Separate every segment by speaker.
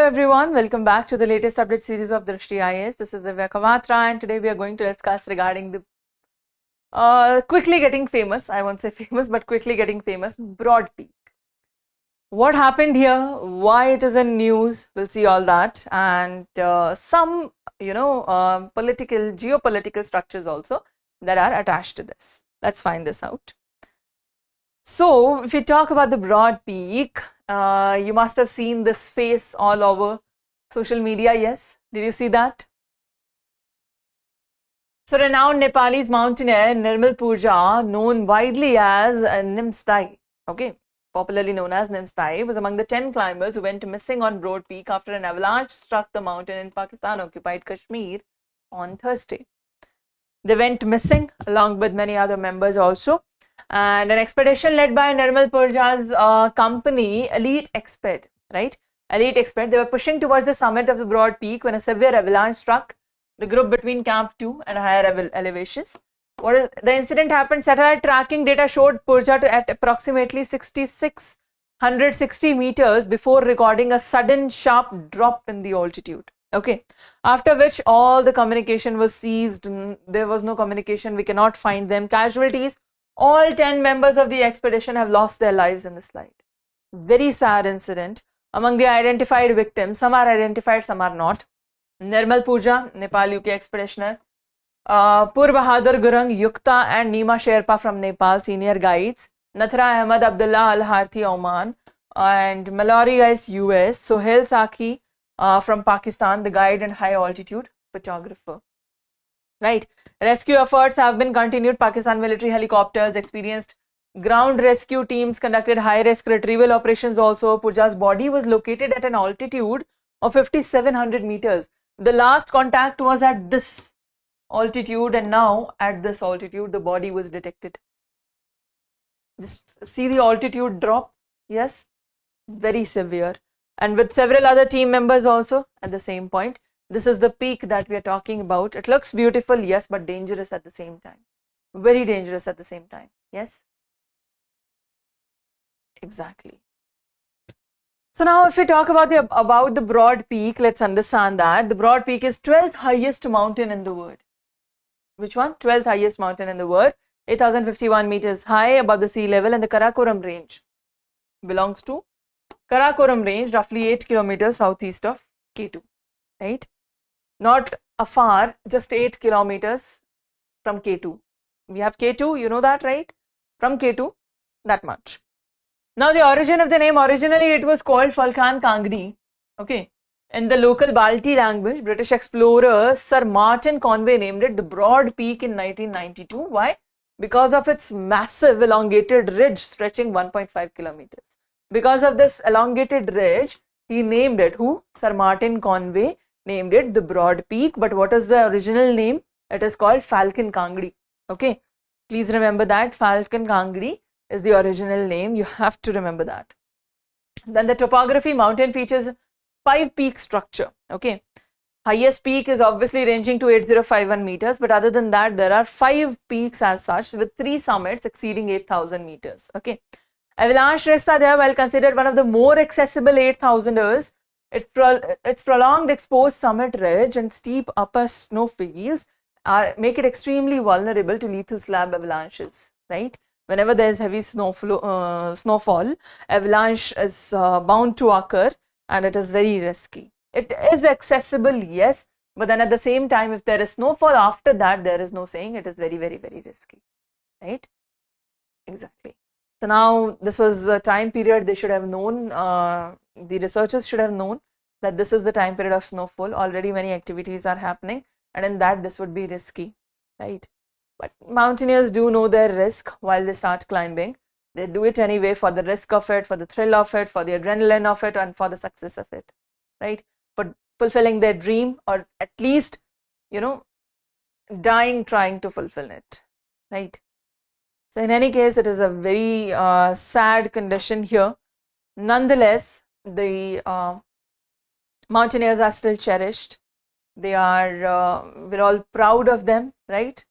Speaker 1: everyone, welcome back to the latest update series of Drishti IAS. This is Divya Kavatra and today we are going to discuss regarding the quickly getting famous, I won't say famous but quickly getting famous, Broad Peak. What happened here, why it is in news, we'll see all that, and some geopolitical structures also that are attached to this. Let's find this out. So if we talk about the Broad Peak, you must have seen this face all over social media. Yes, did you see that? So renowned Nepalese mountaineer Nirmal Purja, known widely as Nimsdai, okay, popularly known as Nimsdai, was among the 10 climbers who went missing on Broad Peak after an avalanche struck the mountain in Pakistan-occupied Kashmir on Thursday. They went missing along with many other members also. And an expedition led by Nirmal Purja's company, Elite Exped, right? Elite Exped, they were pushing towards the summit of the Broad Peak when a severe avalanche struck the group between Camp 2 and higher elevations. The incident happened, satellite tracking data showed Purja at approximately 6,660 meters before recording a sudden sharp drop in the altitude. Okay, after which all the communication was seized. There was no communication, we cannot find them. Casualties, all 10 members of the expedition have lost their lives in this slide. Very sad incident. Among the identified victims, some are identified, some are not. Nirmal Purja, Nepal UK expeditioner, Pur Bahadur Gurung, Yukta and Nima Sherpa from Nepal, senior guides, Nathra Ahmad Abdullah Al Harthi, Oman, and Mallory guys, US, Sohail Saki from Pakistan, the guide and high altitude photographer. Right. Rescue efforts have been continued. Pakistan military helicopters, experienced ground rescue teams conducted high-risk retrieval operations also. Purja's body was located at an altitude of 5,700 meters. The last contact was at this altitude and now at this altitude the body was detected. Just see the altitude drop. Yes, very severe. And with several other team members also at the same point. This is the peak that we are talking about. It looks beautiful, yes, but dangerous at the same time. Very dangerous at the same time. Yes? Exactly. So now if we talk about the Broad Peak, let's understand that the Broad Peak is 12th highest mountain in the world. Which one? 12th highest mountain in the world. 8,051 meters high above the sea level, and the Karakoram Range belongs to Karakoram Range, roughly 8 kilometers southeast of K2. Right? Not afar, just 8 kilometers from K2. We have K2, you know that, right? From K2, that much. Now the origin of the name, originally it was called Falkan Kangdi, okay. In the local Balti language, British explorer Sir Martin Conway named it the Broad Peak in 1992. Why? Because of its massive elongated ridge stretching 1.5 kilometers. Because of this elongated ridge, he named it, who? Sir Martin Conway named it the Broad Peak. But what is the original name? It is called Falcon Kangdi. Okay, please remember that Falcon Kangdi is the original name. You have to remember that. Then the topography, mountain features 5 peak structure. Okay, highest peak is obviously ranging to 8,051 meters, but other than that there are 5 peaks as such with 3 summits exceeding 8,000 meters. Okay, avalanche risks are there. While considered one of the more accessible 8,000ers, its prolonged exposed summit ridge and steep upper snow fields make it extremely vulnerable to lethal slab avalanches, right? Whenever there is heavy snowfall, avalanche is bound to occur and it is very risky. It is accessible, yes, but then at the same time, if there is snowfall after that, there is no saying, it is very, very, very risky, right? Exactly. So now this was a time period they should have known, the researchers should have known that this is the time period of snowfall. Already many activities are happening and in that this would be risky, right? But mountaineers do know their risk while they start climbing. They do it anyway for the risk of it, for the thrill of it, for the adrenaline of it, and for the success of it, right? For fulfilling their dream, or at least, you know, dying trying to fulfill it, right? So in any case, it is a very sad condition here. Nonetheless, the mountaineers are still cherished. They are, we're all proud of them, right?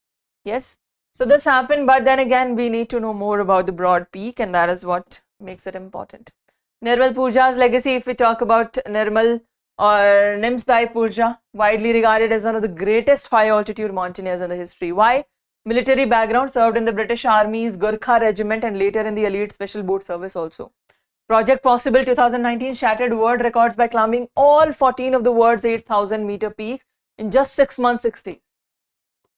Speaker 1: Yes. So this happened, but then again, we need to know more about the Broad Peak, and that is what makes it important. Nirmal Purja's legacy, if we talk about Nirmal or Nimsdai Purja, widely regarded as one of the greatest high altitude mountaineers in the history. Why? Military background, served in the British Army's Gurkha Regiment and later in the Elite Special Boat Service also. Project Possible 2019 shattered world records by climbing all 14 of the world's 8,000 meter peaks in just 6 months, 6 days.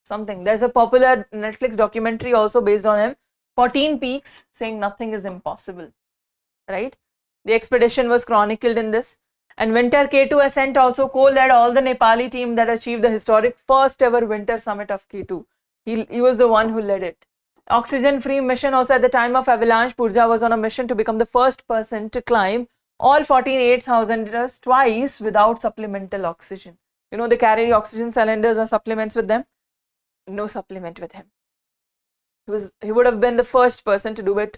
Speaker 1: Something. There's a popular Netflix documentary also based on him. 14 peaks, saying nothing is impossible. Right? The expedition was chronicled in this. And Winter K2 Ascent also co-led all the Nepali team that achieved the historic first ever winter summit of K2. He was the one who led it. Oxygen-free mission also at the time of Avalanche, Purja was on a mission to become the first person to climb all 14 8,000ers twice without supplemental oxygen. You know, they carry oxygen cylinders or supplements with them. No supplement with him. He would have been the first person to do it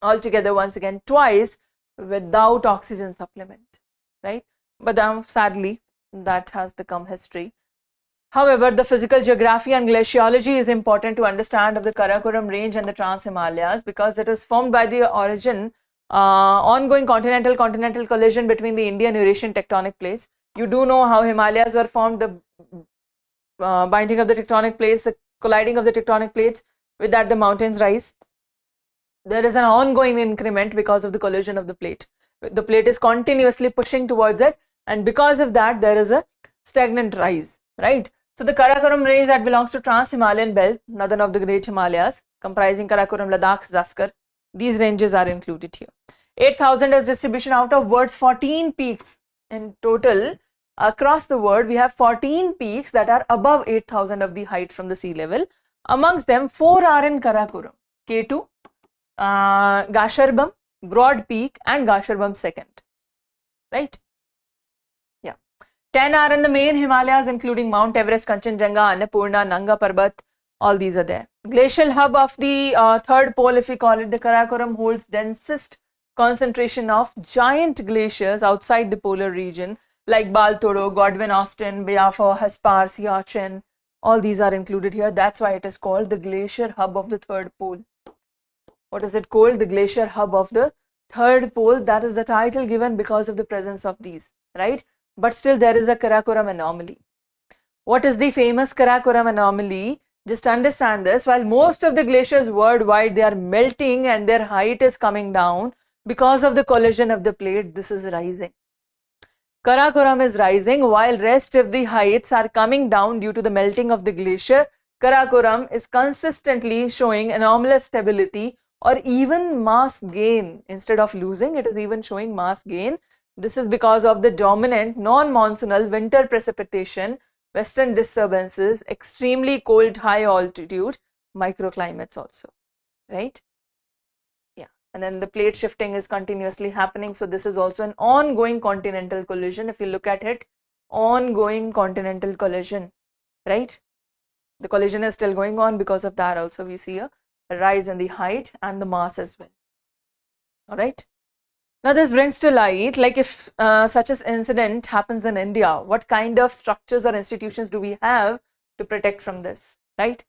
Speaker 1: altogether once again twice without oxygen supplement, right? But sadly, that has become history. However, the physical geography and glaciology is important to understand of the Karakoram Range and the Trans-Himalayas because it is formed by the ongoing continental collision between the Indo-Eurasian tectonic plates. You do know how Himalayas were formed, the binding of the tectonic plates, the colliding of the tectonic plates, with that the mountains rise. There is an ongoing increment because of the collision of the plate. The plate is continuously pushing towards it, and because of that there is a stagnant rise, right? So the Karakoram Range that belongs to Trans-Himalayan belt, northern of the Great Himalayas, comprising Karakoram, Ladakh, Zaskar, these ranges are included here. 8,000 is distribution out of world's 14 peaks in total. Across the world, we have 14 peaks that are above 8,000 of the height from the sea level. Amongst them, 4 are in Karakoram, K2, Gasharbam, Broad Peak and Gasharbam second, right? Yeah. 10 are in the main Himalayas including Mount Everest, Kanchenjunga, Annapurna, Nanga Parbat, all these are there. Glacial hub of the third pole, if we call it, the Karakoram holds densest concentration of giant glaciers outside the polar region like Baltoro, Godwin Austen, Biafo, Haspar, Siachen, all these are included here. That's why it is called the glacier hub of the third pole. What is it called? The glacier hub of the third pole. That is the title given because of the presence of these, right? But still there is a Karakoram anomaly. What is the famous Karakoram anomaly? Just understand this. While most of the glaciers worldwide, they are melting and their height is coming down because of the collision of the plate, this is rising. Karakoram is rising while rest of the heights are coming down due to the melting of the glacier. Karakoram is consistently showing anomalous stability or even mass gain. Instead of losing, it is even showing mass gain. This is because of the dominant non-monsoonal winter precipitation, western disturbances, extremely cold high altitude, microclimates also, right? Yeah, and then the plate shifting is continuously happening. So this is also an ongoing continental collision. If you look at it, ongoing continental collision, right? The collision is still going on. Because of that also we see a rise in the height and the mass as well. All right. Now this brings to light, like if such an incident happens in India, what kind of structures or institutions do we have to protect from this, right?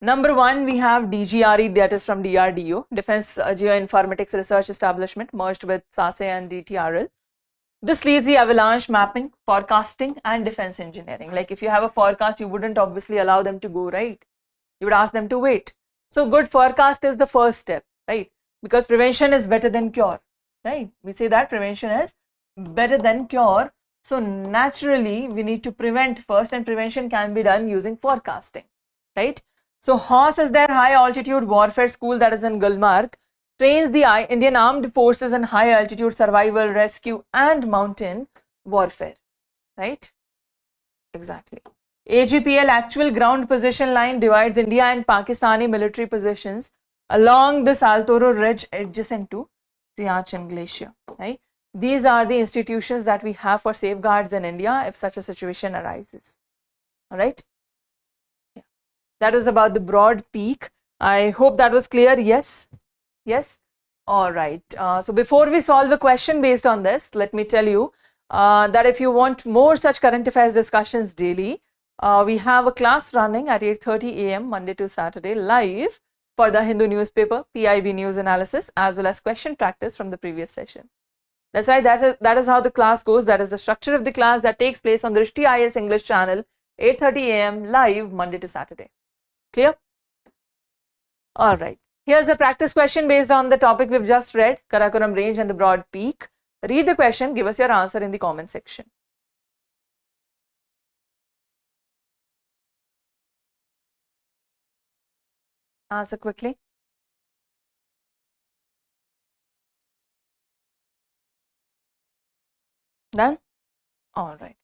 Speaker 1: Number one, we have DGRE, that is from DRDO, Defense Geoinformatics Research Establishment, merged with SASE and DTRL. This leads the avalanche mapping, forecasting and defense engineering. Like if you have a forecast, you wouldn't obviously allow them to go, right? You would ask them to wait. So good forecast is the first step, right? Because prevention is better than cure, right? We say that prevention is better than cure. So naturally, we need to prevent first, and prevention can be done using forecasting, right? So HOS is their high altitude warfare school that is in Gulmarg, trains the Indian armed forces in high altitude survival, rescue and mountain warfare, right? Exactly. AGPL, actual ground position line, divides India and Pakistani military positions along the Saltoro Ridge adjacent to Siachen Glacier, right? These are the institutions that we have for safeguards in India if such a situation arises, all right? Yeah. That was about the broad peak. I hope that was clear. Yes? Yes? All right. So before we solve a question based on this, let me tell you that if you want more such current affairs discussions daily, we have a class running at 8:30 AM Monday to Saturday live for the Hindu newspaper, PIB news analysis, as well as question practice from the previous session. That's right. That is how the class goes. That is the structure of the class that takes place on the Drishti IAS English channel, 8:30 a.m. live Monday to Saturday. Clear? All right. Here's a practice question based on the topic we've just read, Karakoram Range and the Broad Peak. Read the question. Give us your answer in the comment section. Answer quickly. Done? All right.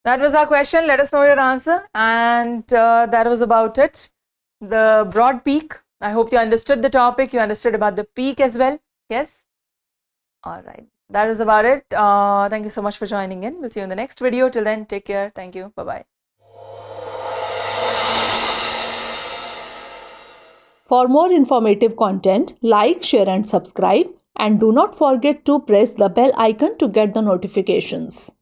Speaker 1: That was our question. Let us know your answer. And that was about it. The broad peak. I hope you understood the topic. You understood about the peak as well. Yes? All right. That is about it. Thank you so much for joining in. We'll see you in the next video. Till then, take care. Thank you. Bye-bye.
Speaker 2: For more informative content, like, share and subscribe. And do not forget to press the bell icon to get the notifications.